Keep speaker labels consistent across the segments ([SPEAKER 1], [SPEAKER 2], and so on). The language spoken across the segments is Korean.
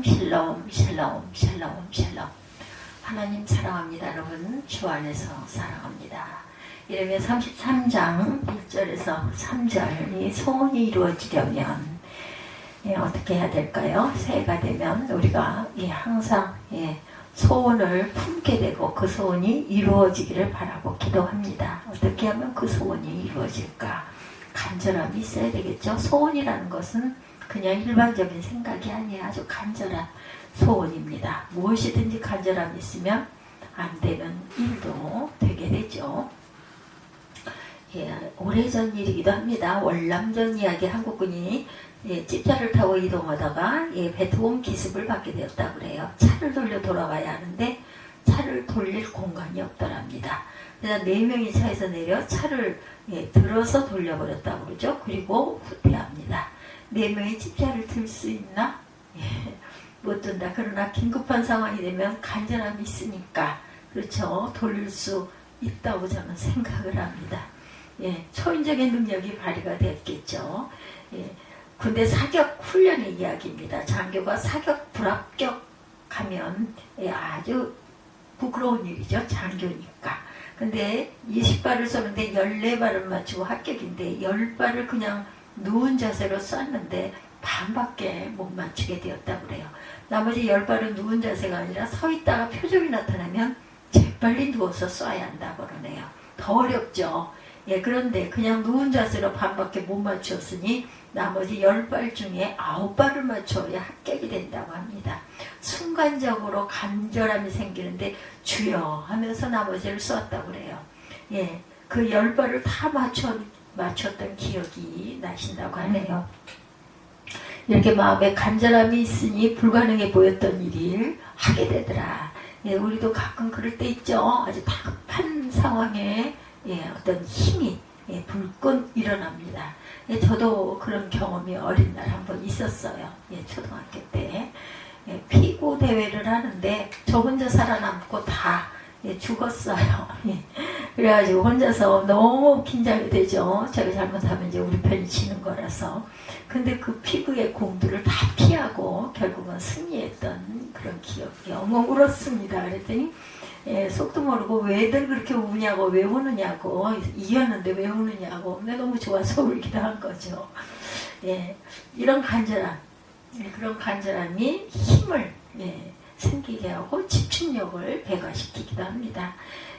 [SPEAKER 1] 샬롬 샬롬 샬롬 샬롬. 하나님 사랑합니다. 여러분 주 안에서 사랑합니다. 이러면 33장 1절에서 3절 이 소원이 이루어지려면 어떻게 해야 될까요? 새해가 되면 우리가 항상 소원을 품게 되고 그 소원이 이루어지기를 바라고 기도합니다. 어떻게 하면 그 소원이 이루어질까? 간절함이 있어야 되겠죠. 소원이라는 것은 그냥 일반적인 생각이 아니라 아주 간절한 소원입니다. 무엇이든지 간절함이 있으면 안 되는 일도 되게 되죠. 오래전 일이기도 합니다. 월남전 이야기 한국군이 찝자를 타고 이동하다가 베트남 기습을 받게 되었다고 그래요. 차를 돌려 돌아가야 하는데 차를 돌릴 공간이 없더랍니다. 그래서 4명이 차에서 내려 차를 들어서 돌려버렸다고 그러죠. 그리고 후퇴합니다. 4명이 찝자를 들 수 있나? 못 든다. 그러나 긴급한 상황이 되면 간절함이 있으니까 그렇죠. 돌릴 수 있다고 저는 생각을 합니다. 초인적인 능력이 발휘가 됐겠죠. 군대 사격 훈련의 이야기입니다. 장교가 사격 불합격하면 아주 부끄러운 일이죠. 장교니까. 근데 20발을 쏘는데 14발을 맞추고 합격인데 10발을 그냥 누운 자세로 쐈는데 반밖에 못 맞추게 되었다고 그래요. 나머지 10발은 누운 자세가 아니라 서 있다가 표적이 나타나면 재빨리 누워서 쏴야 한다고 그러네요. 더 어렵죠. 그런데 그냥 누운 자세로 반밖에 못 맞췄으니 나머지 10발 중에 9발을 맞춰야 합격이 된다고 합니다. 순간적으로 간절함이 생기는데 주여 하면서 나머지를 쏘았다고 그래요. 그 10발을 다 맞췄던 기억이 나신다고 하네요. 이렇게 마음에 간절함이 있으니 불가능해 보였던 일을 하게 되더라. 우리도 가끔 그럴 때 있죠. 아주 다급한 상황에 어떤 힘이 불끈 일어납니다. 저도 그런 경험이 어린 날 한번 있었어요. 초등학교 때 피구 대회를 하는데 저 혼자 살아남고 다 죽었어요. 그래가지고 혼자서 너무 긴장이 되죠. 제가 잘못하면 이제 우리 편이 지는 거라서. 근데 그 피구의 공들을 다 피하고 결국은 승리했던 그런 기억이 엉엉 울었습니다. 그랬더니 속도 모르고 왜들 그렇게 우냐고 왜 우느냐고 이겼는데 왜 우느냐고 내가 너무 좋아서 울기도 한 거죠. 이런 간절함, 그런 간절함이 힘을 생기게 하고 집중력을 배가시키기도 합니다.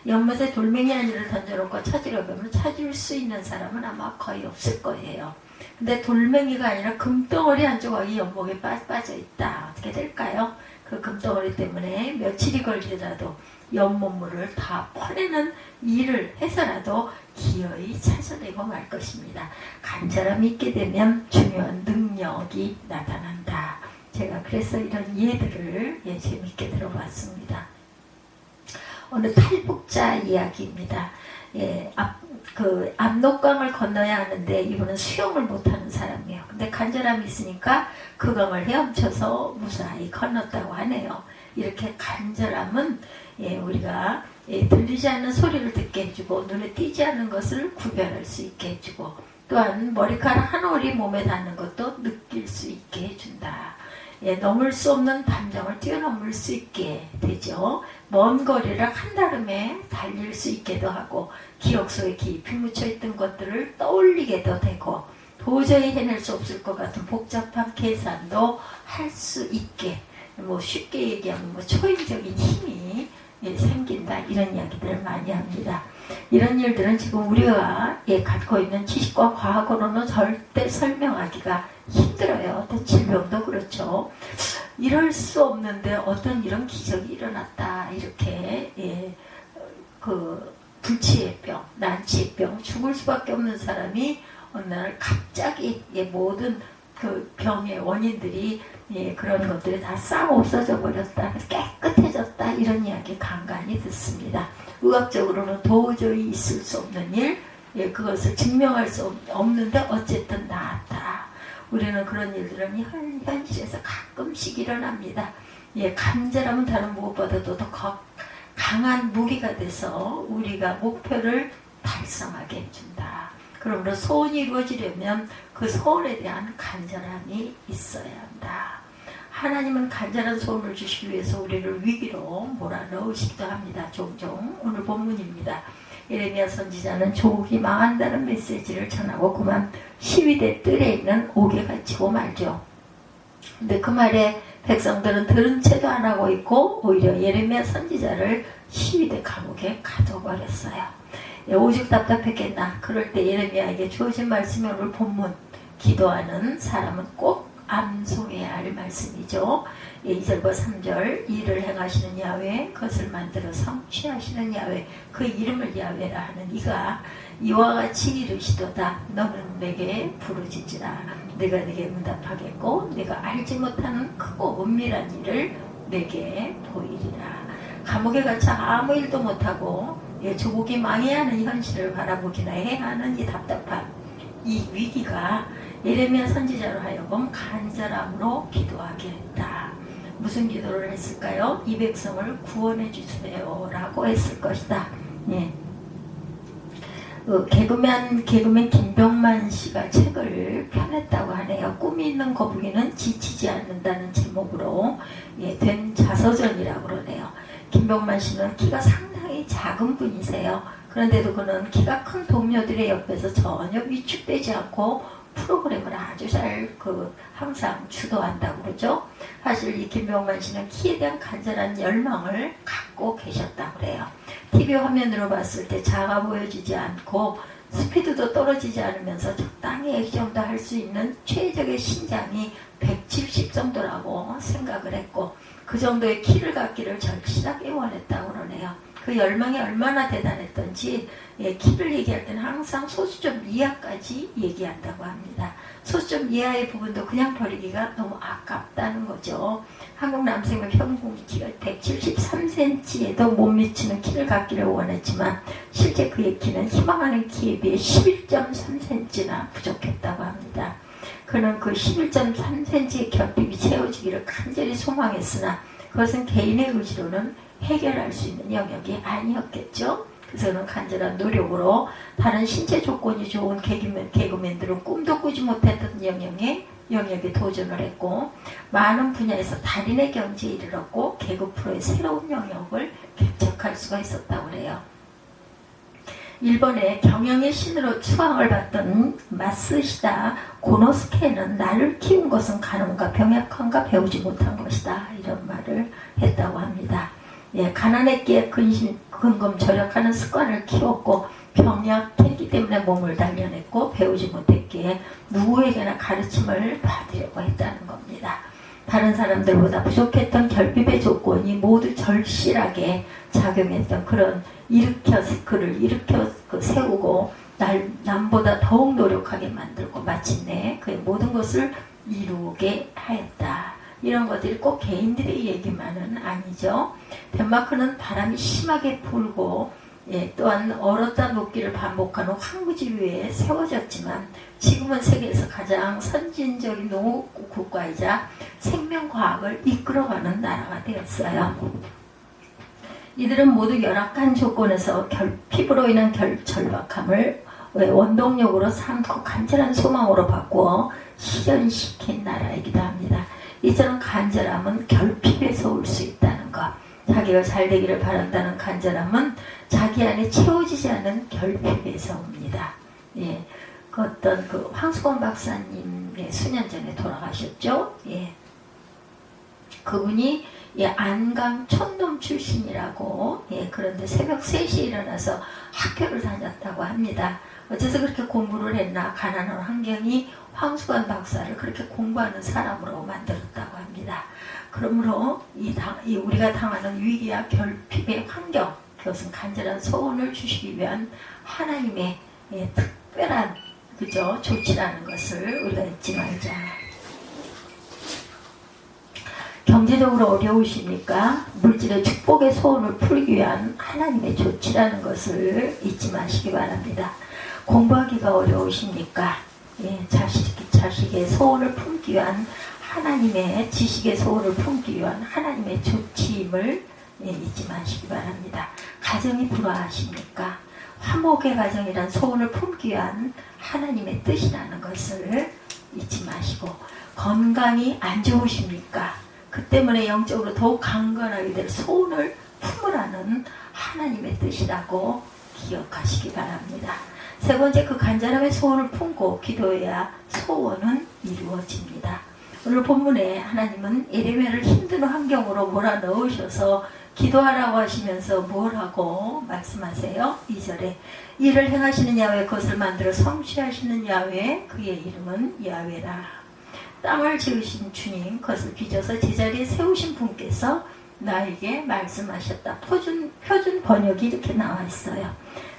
[SPEAKER 1] 연못에 돌멩이 하나를 던져놓고 찾으려고 하면 찾을 수 있는 사람은 아마 거의 없을 거예요. 근데 돌멩이가 아니라 금덩어리 한 조각이 연못에 빠져 있다. 어떻게 될까요? 그 금덩어리 때문에 며칠이 걸리더라도 연못물을 다 퍼내는 일을 해서라도 기어이 찾아내고 말 것입니다. 간절함이 있게 되면 중요한 능력이 나타난다. 제가 그래서 이런 예들을 재밌게 들어봤습니다. 어느 탈북자 이야기입니다. 압록강을 건너야 하는데 이분은 수영을 못하는 사람이에요. 근데 간절함이 있으니까 그 강을 헤엄쳐서 무사히 건넜다고 하네요. 이렇게 간절함은 우리가 들리지 않는 소리를 듣게 해주고 눈에 띄지 않는 것을 구별할 수 있게 해주고 또한 머리카락 한 올이 몸에 닿는 것도 느낄 수 있게 해준다. 넘을 수 없는 담장을 뛰어넘을 수 있게 되죠. 먼 거리를 한달음에 달릴 수 있게도 하고 기억 속에 깊이 묻혀있던 것들을 떠올리게도 되고 도저히 해낼 수 없을 것 같은 복잡한 계산도 할 수 있게 쉽게 얘기하면 초인적인 힘이 생긴다. 이런 이야기들을 많이 합니다. 이런 일들은 지금 우리가 갖고 있는 지식과 과학으로는 절대 설명하기가 힘들어요. 어떤 질병도 그렇죠. 이럴 수 없는데 어떤 이런 기적이 일어났다. 이렇게 그 불치의 병, 난치의 병, 죽을 수밖에 없는 사람이 어느 날 갑자기 모든 그 병의 원인들이 그런 것들이 다 싹 없어져 버렸다. 깨끗해졌다. 이런 이야기 간간히 듣습니다. 의학적으로는 도저히 있을 수 없는 일, 그것을 증명할 수 없는데 어쨌든 나았다. 우리는 그런 일들은 현실에서 가끔씩 일어납니다. 간절함은 다른 무엇보다도 더 강한 무기가 돼서 우리가 목표를 달성하게 해준다. 그러므로 소원이 이루어지려면 그 소원에 대한 간절함이 있어야 한다. 하나님은 간절한 소원을 주시기 위해서 우리를 위기로 몰아넣으시기도 합니다. 종종. 오늘 본문입니다. 예레미야 선지자는 조국이 망한다는 메시지를 전하고 그만 시위대 뜰에 있는 옥에 갇히고 말죠. 근데 그 말에 백성들은 들은 채도 안 하고 있고 오히려 예레미야 선지자를 시위대 감옥에 가둬버렸어요. 오죽 답답했겠나. 그럴 때 예레미야에게 주어진 말씀이 오늘 본문 기도하는 사람은 꼭 암송해야 할 말씀이죠. 2절과 3절 이를 행하시는 야훼 그것을 만들어 성취하시는 야훼 그 이름을 야훼라 하는 이가 이와 같이 이르시도다. 너는 내게 부르짖으라. 내가 내게 응답하겠고 내가 알지 못하는 크고 은밀한 일을 내게 보이리라. 감옥에 갇혀 아무 일도 못하고 조국이 망해야 하는 현실을 바라보기나 해야 하는 이 답답한 이 위기가 예레미야 선지자로 하여금 간절함으로 기도하게 했다. 무슨 기도를 했을까요? 이 백성을 구원해 주세요 라고 했을 것이다. 예. 개그맨 김병만 씨가 책을 펴냈다고 하네요. 꿈이 있는 거북이는 지치지 않는다는 제목으로 된 자서전이라고 그러네요. 김병만 씨는 키가 상당히 작은 분이세요. 그런데도 그는 키가 큰 동료들의 옆에서 전혀 위축되지 않고 프로그램을 아주 잘 항상 주도한다고 그러죠. 사실 이 김병만 씨는 키에 대한 간절한 열망을 갖고 계셨다고 그래요. TV 화면으로 봤을 때 작아 보여지지 않고 스피드도 떨어지지 않으면서 적당히 액션도 할 수 있는 최적의 신장이 170 정도라고 생각을 했고 그 정도의 키를 갖기를 절실하게 원했다고 그러네요. 그 열망이 얼마나 대단했던지 키를 얘기할 때는 항상 소수점 이하까지 얘기한다고 합니다. 소수점 이하의 부분도 그냥 버리기가 너무 아깝다는 거죠. 한국 남성의 평균 키가 173cm에도 못 미치는 키를 갖기를 원했지만 실제 그의 키는 희망하는 키에 비해 11.3cm나 부족했다고 합니다. 그는 그 11.3cm의 결핍이 채워지기를 간절히 소망했으나 그것은 개인의 의지로는 해결할 수 있는 영역이 아니었겠죠. 그래서 그는 간절한 노력으로 다른 신체 조건이 좋은 개그맨들은 꿈도 꾸지 못했던 영역에 도전을 했고 많은 분야에서 달인의 경지에 이르렀고 개그 프로의 새로운 영역을 개척할 수가 있었다고 해요. 일본의 경영의 신으로 추앙을 받던 마쓰시다 고노스케는 나를 키운 것은 가난과 병약함과 배우지 못한 것이다. 이런 말을 했다고 합니다. 가난했기에 근검 절약하는 습관을 키웠고 병약했기 때문에 몸을 단련했고 배우지 못했기에 누구에게나 가르침을 받으려고 했다는 겁니다. 다른 사람들보다 부족했던 결핍의 조건이 모두 절실하게 작용했던 그런 그를 일으켜 세우고 남보다 더욱 노력하게 만들고 마침내 그의 모든 것을 이루게 하였다. 이런 것들이 꼭 개인들의 얘기만은 아니죠. 덴마크는 바람이 심하게 불고 또한 얼었다 녹기를 반복하는 황무지 위에 세워졌지만 지금은 세계에서 가장 선진적인 농업 국가이자 생명과학을 이끌어가는 나라가 되었어요. 이들은 모두 열악한 조건에서 피부로 인한 절박함을 원동력으로 삼고 간절한 소망으로 바꾸어 실현시킨 나라이기도 합니다. 이처럼 간절함은 결핍에서 올 수 있다는 것. 자기가 잘 되기를 바란다는 간절함은 자기 안에 채워지지 않은 결핍에서 옵니다. 어떤 황수건 박사님 수년 전에 돌아가셨죠. 그분이 안강 촌놈 출신이라고 그런데 새벽 3시에 일어나서 학교를 다녔다고 합니다. 어째서 그렇게 공부를 했나. 가난한 환경이 황수관 박사를 그렇게 공부하는 사람으로 만들었다고 합니다. 그러므로 우리가 당하는 위기와 결핍의 환경, 그것은 간절한 소원을 주시기 위한 하나님의 특별한 조치라는 것을 우리가 잊지 말자. 경제적으로 어려우십니까? 물질의 축복의 소원을 풀기 위한 하나님의 조치라는 것을 잊지 마시기 바랍니다. 공부하기가 어려우십니까? 자식의 소원을 품기 위한 하나님의 지식의 소원을 품기 위한 하나님의 조치임을 잊지 마시기 바랍니다. 가정이 불화하십니까? 화목의 가정이란 소원을 품기 위한 하나님의 뜻이라는 것을 잊지 마시고, 건강이 안 좋으십니까? 그 때문에 영적으로 더욱 강건하게 될 소원을 품으라는 하나님의 뜻이라고 기억하시기 바랍니다. 세 번째, 그 간절함의 소원을 품고 기도해야 소원은 이루어집니다. 오늘 본문에 하나님은 예레미야를 힘든 환경으로 몰아넣으셔서 기도하라고 하시면서 뭐라고 말씀하세요? 2절에 이를 행하시는 야훼, 그것을 만들어 성취하시는 야훼, 그의 이름은 야훼라. 땅을 지으신 주님, 그것을 빚어서 제자리에 세우신 분께서 나에게 말씀하셨다. 표준 번역이 이렇게 나와 있어요.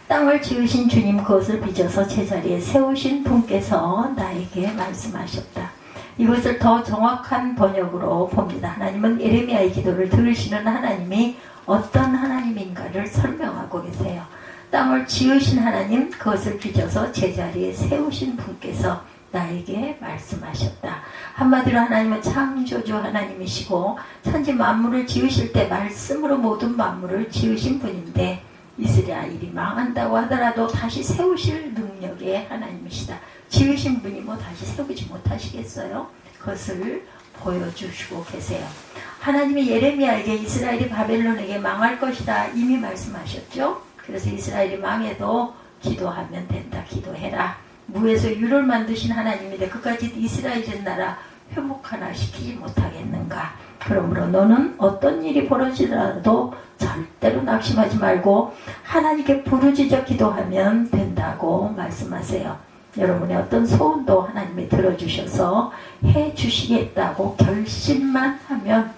[SPEAKER 1] 땅을 지으신 주님, 그것을 빚어서 제자리에 세우신 분께서 나에게 말씀하셨다. 이것을 더 정확한 번역으로 봅니다. 하나님은 예레미야의 기도를 들으시는 하나님이 어떤 하나님인가를 설명하고 계세요. 땅을 지으신 하나님, 그것을 빚어서 제자리에 세우신 분께서 나에게 말씀하셨다. 한마디로 하나님은 창조주 하나님이시고 천지 만물을 지으실 때 말씀으로 모든 만물을 지으신 분인데 이스라엘이 망한다고 하더라도 다시 세우실 능력의 하나님이시다. 지으신 분이 뭐 다시 세우지 못하시겠어요? 그것을 보여주시고 계세요. 하나님이 예레미야에게 이스라엘이 바벨론에게 망할 것이다 이미 말씀하셨죠. 그래서 이스라엘이 망해도 기도하면 된다. 기도해라. 무에서 유를 만드신 하나님인데 그까지 이스라엘의 나라 회복하나 시키지 못하겠는가. 그러므로 너는 어떤 일이 벌어지더라도 절대로 낙심하지 말고 하나님께 부르짖어 기도하면 된다고 말씀하세요. 여러분의 어떤 소원도 하나님이 들어주셔서 해주시겠다고 결심만 하면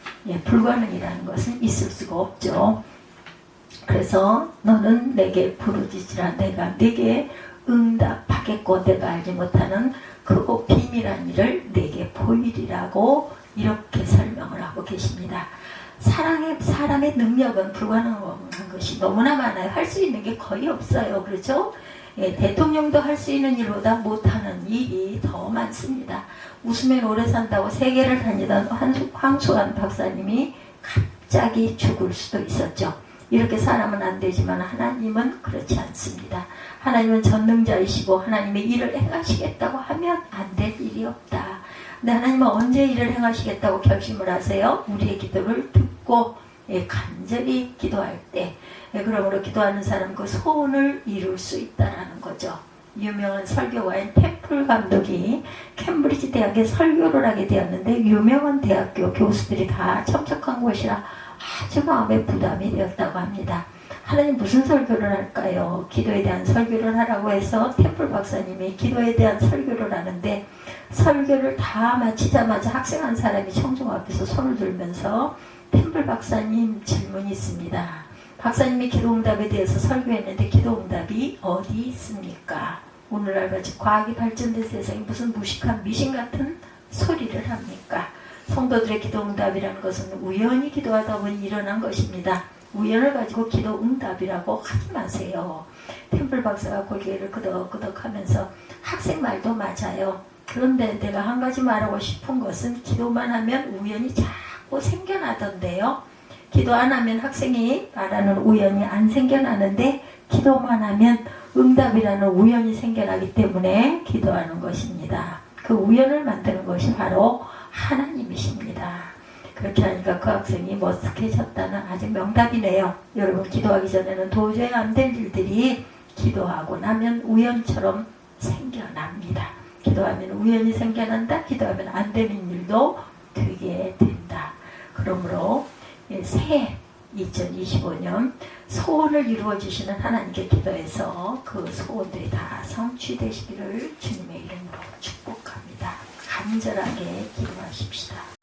[SPEAKER 1] 불가능이라는 것은 있을 수가 없죠. 그래서 너는 내게 부르짖으라. 내가 네게 응답하겠고 내가 알지 못하는 크고 비밀한 일을 내게 보이리라고 이렇게 설명을 하고 계십니다. 사람의 능력은 불가능한 것이 너무나 많아요. 할 수 있는 게 거의 없어요. 그렇죠? 대통령도 할 수 있는 일보다 못하는 일이 더 많습니다. 웃으면 오래 산다고 세계를 다니던 황수환 박사님이 갑자기 죽을 수도 있었죠. 이렇게 사람은 안 되지만 하나님은 그렇지 않습니다. 하나님은 전능자이시고 하나님의 일을 행하시겠다고 하면 안 될 일이 없다. 근데 하나님은 언제 일을 행하시겠다고 결심을 하세요? 우리의 기도를 듣고 간절히 기도할 때. 그러므로 기도하는 사람 그 소원을 이룰 수 있다라는 거죠. 유명한 설교가인 템플 감독이 캠브리지 대학에 설교를 하게 되었는데 유명한 대학교 교수들이 다 참석한 곳이라 아주 마음에 부담이 되었다고 합니다. 하나님 무슨 설교를 할까요? 기도에 대한 설교를 하라고 해서 템플 박사님이 기도에 대한 설교를 하는데 설교를 다 마치자마자 학생 한 사람이 청중 앞에서 손을 들면서 템플 박사님 질문이 있습니다. 박사님이 기도응답에 대해서 설교했는데 기도응답이 어디 있습니까? 오늘날같이 과학이 발전된 세상에 무슨 무식한 미신 같은 소리를 합니까? 성도들의 기도응답이라는 것은 우연히 기도하다 보니 일어난 것입니다. 우연을 가지고 기도응답이라고 하지 마세요. 템플 박사가 고개를 끄덕끄덕 하면서 학생 말도 맞아요. 그런데 내가 한 가지 말하고 싶은 것은 기도만 하면 우연이 자꾸 생겨나던데요. 기도 안 하면 학생이 말하는 우연이 안 생겨나는데 기도만 하면 응답이라는 우연이 생겨나기 때문에 기도하는 것입니다. 그 우연을 만드는 것이 바로 하나님이십니다. 그렇게 하니까 그 학생이 머쓱해졌다는 아주 명답이네요. 여러분 기도하기 전에는 도저히 안 될 일들이 기도하고 나면 우연처럼 생겨납니다. 기도하면 우연히 생겨난다. 기도하면 안 되는 일도 되게 된다. 그러므로 새해 2025년 소원을 이루어 주시는 하나님께 기도해서 그 소원들이 다 성취되시기를 주님의 이름으로 축복합니다. 간절하게 기도하십시다.